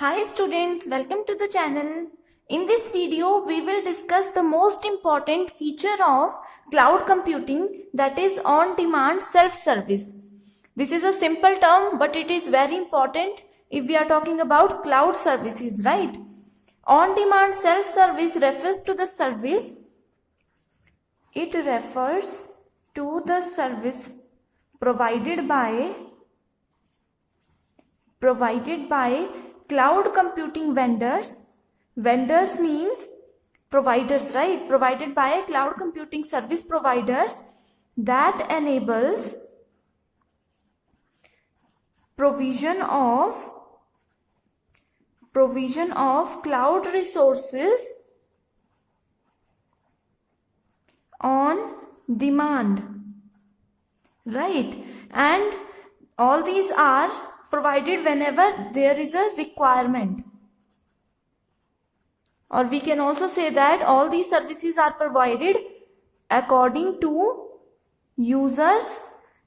Hi students, welcome to the channel. In this video, we will discuss the most important feature of cloud computing, that is on-demand self-service. This is a simple term, but it is very important if we are talking about cloud services, right? On-demand self-service refers to the service. It refers to the service provided by cloud computing vendors. Vendors means providers, right? Provided by cloud computing service providers that enables provision of cloud resources on demand, right? And all these are provided whenever there is a requirement, or we can also say that all these services are provided according to users'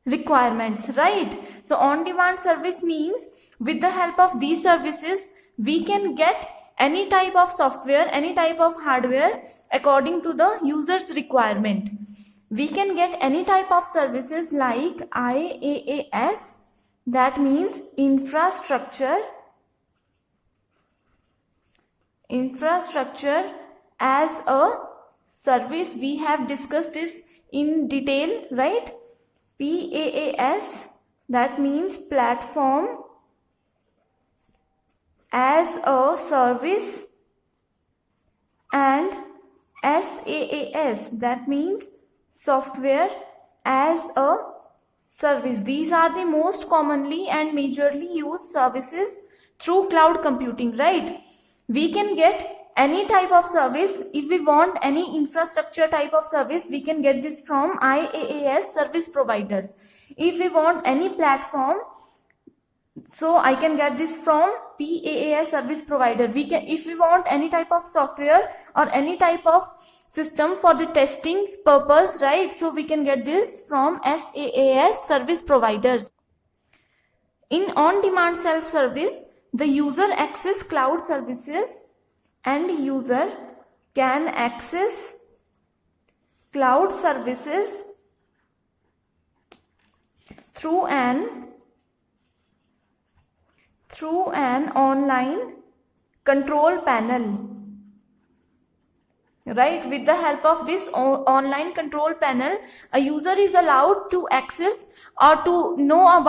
requirements, right? So on-demand service means with the help of these services we can get any type of software, any type of hardware according to the user's requirement. We can get any type of services like IaaS, that means infrastructure as a service. We have discussed this in detail, right? PaaS, that means platform as a service, and SaaS, that means software as a service. These are the most commonly and majorly used services through cloud computing, right? We can get any type of service. If we want any infrastructure type of service, we can get this from IaaS service providers. If we want any platform, so I can get this from PaaS service provider. If we want any type of software or any type of system for the testing purpose, right? So we can get this from SaaS service providers. In on-demand self-service, the user access cloud services, and user can access cloud services through an online control panel, right? With the help of this online control panel, a user is allowed to access or to know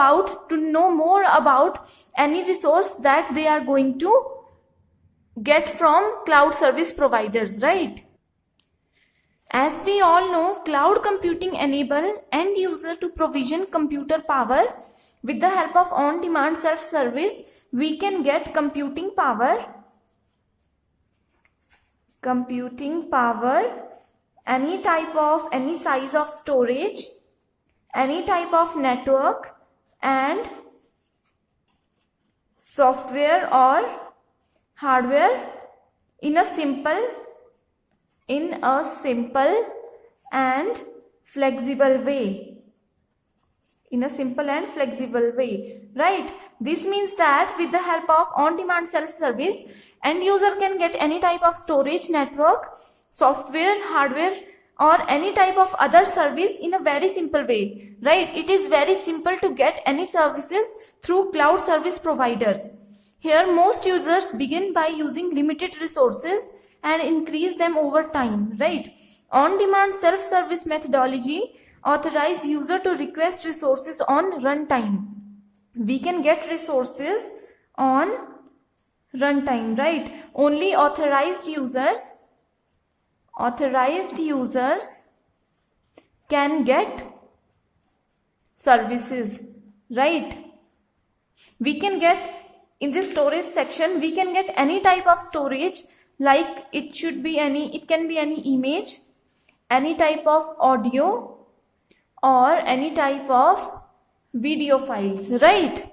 more about any resource that they are going to get from cloud service providers, right? As we all know, cloud computing enable end user to provision computer power. With the help of on-demand self-service, we can get computing power, any size of storage, any type of network, and software or hardware in a simple and flexible way. Right? This means that with the help of on-demand self-service, end user can get any type of storage, network, software, hardware, or any type of other service in a very simple way, right? It is very simple to get any services through cloud service providers. Here, most users begin by using limited resources and increase them over time, right? On-demand self-service methodology authorize user to request resources on runtime. We can get resources on runtime, right? Only authorized users can get services, right? We can get, in this storage section, we can get any type of storage, like it can be any image, any type of audio, or any type of video files, right?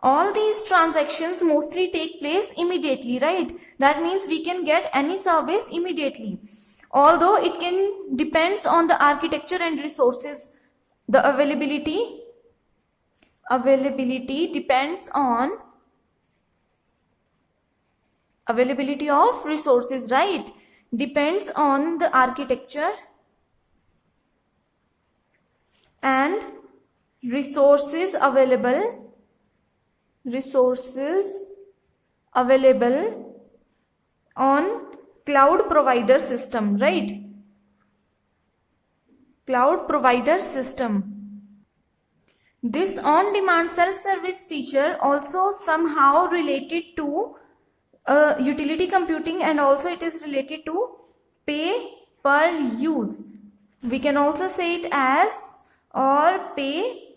All these transactions mostly take place immediately, right? That means we can get any service immediately. Although it can depends on the architecture and resources, the availability depends on availability of resources, right? Depends on the architecture and resources available on cloud provider system, right? Cloud provider system. This on-demand self-service feature also somehow related to utility computing, and also it is related to pay per use. We can also say it as or pay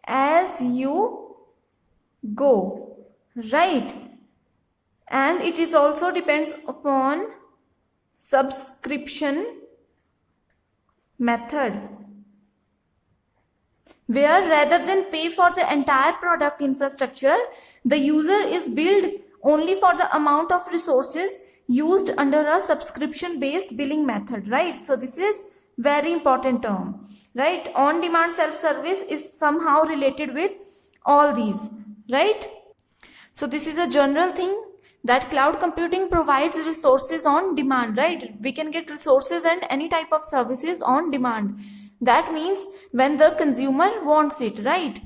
as you go, right? And it is also depends upon subscription method, where rather than pay for the entire product infrastructure, the user is billed only for the amount of resources used under a subscription based billing method, right? So this is very important term, right? On demand self service is somehow related with all these, right? So this is a general thing, that cloud computing provides resources on demand, right? We can get resources and any type of services on demand. That means when the consumer wants it, right?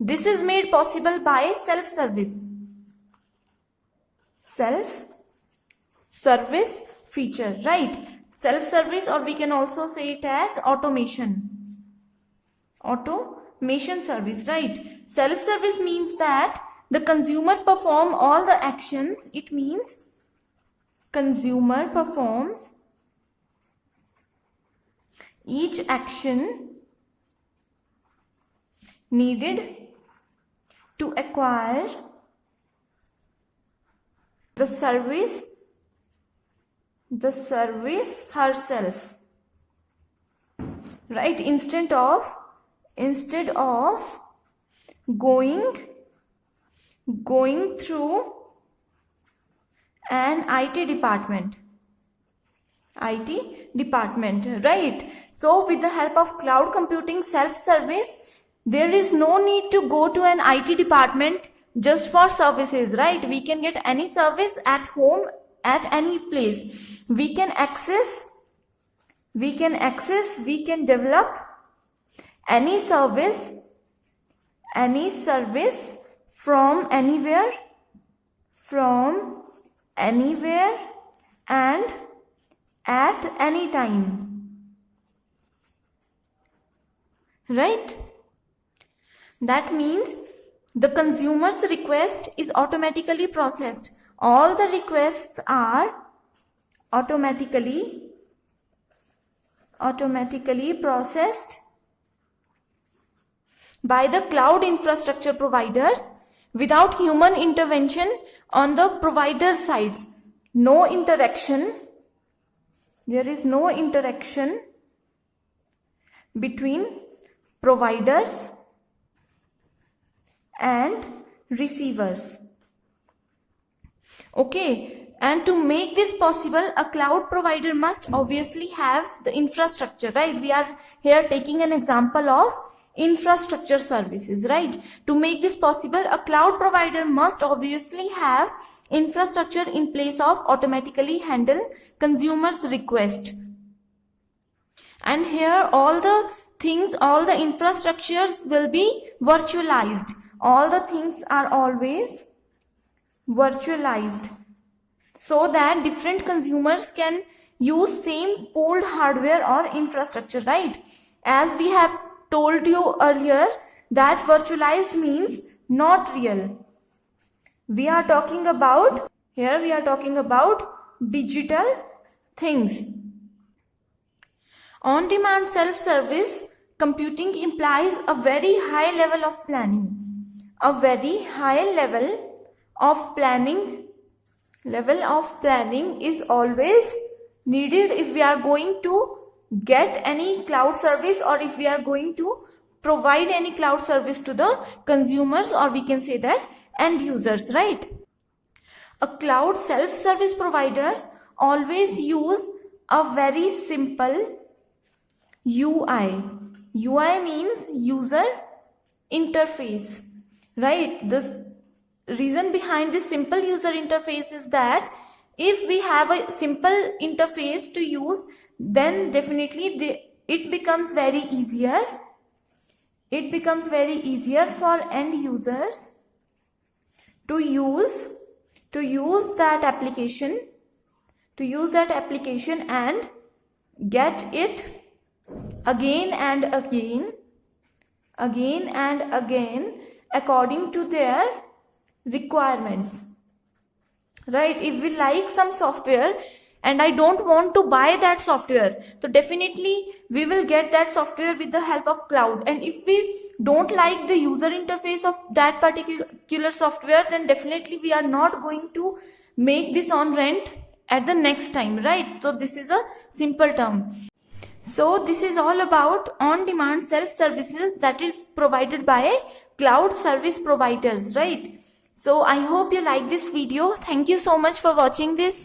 This is made possible by self-service feature, right? Self-service, or we can also say it as automation service, right? Self-service means that the consumer perform all the actions. It means consumer performs each action needed to acquire the service herself, right? Instead of going through an IT department, right? So with the help of cloud computing self-service, there is no need to go to an IT department just for services, right? We can get any service at home, at any place. We can develop any service from anywhere and at any time, right? That means the consumer's request is automatically processed. All the requests are automatically processed by the cloud infrastructure providers without human intervention on the provider sides. There is no interaction between providers and receivers. Okay, and to make this possible, a cloud provider must obviously have the infrastructure, right? We are here taking an example of infrastructure services, right? To make this possible, a cloud provider must obviously have infrastructure in place of automatically handle consumers' request. And here all the infrastructures will be virtualized. All the things are always virtualized, so that different consumers can use same pooled hardware or infrastructure, right? As we have told you earlier, that virtualized means not real. We are talking about digital things. On-demand self-service computing implies a very high level of planning. A very high level of planning is always needed if we are going to get any cloud service, or if we are going to provide any cloud service to the consumers, or we can say that end users, right? A cloud self-service providers always use a very simple UI. UI means user interface, right? This reason behind this simple user interface is that if we have a simple interface to use, then definitely it becomes very easier. It becomes very easier for end users to use that application, and get it again and again according to their requirements, right? If we like some software and I don't want to buy that software, so definitely we will get that software with the help of cloud. And if we don't like the user interface of that particular software, then definitely we are not going to make this on rent at the next time, right? So this is a simple term. So this is all about on-demand self-services that is provided by cloud service providers, right? So I hope you like this video. Thank you so much for watching this.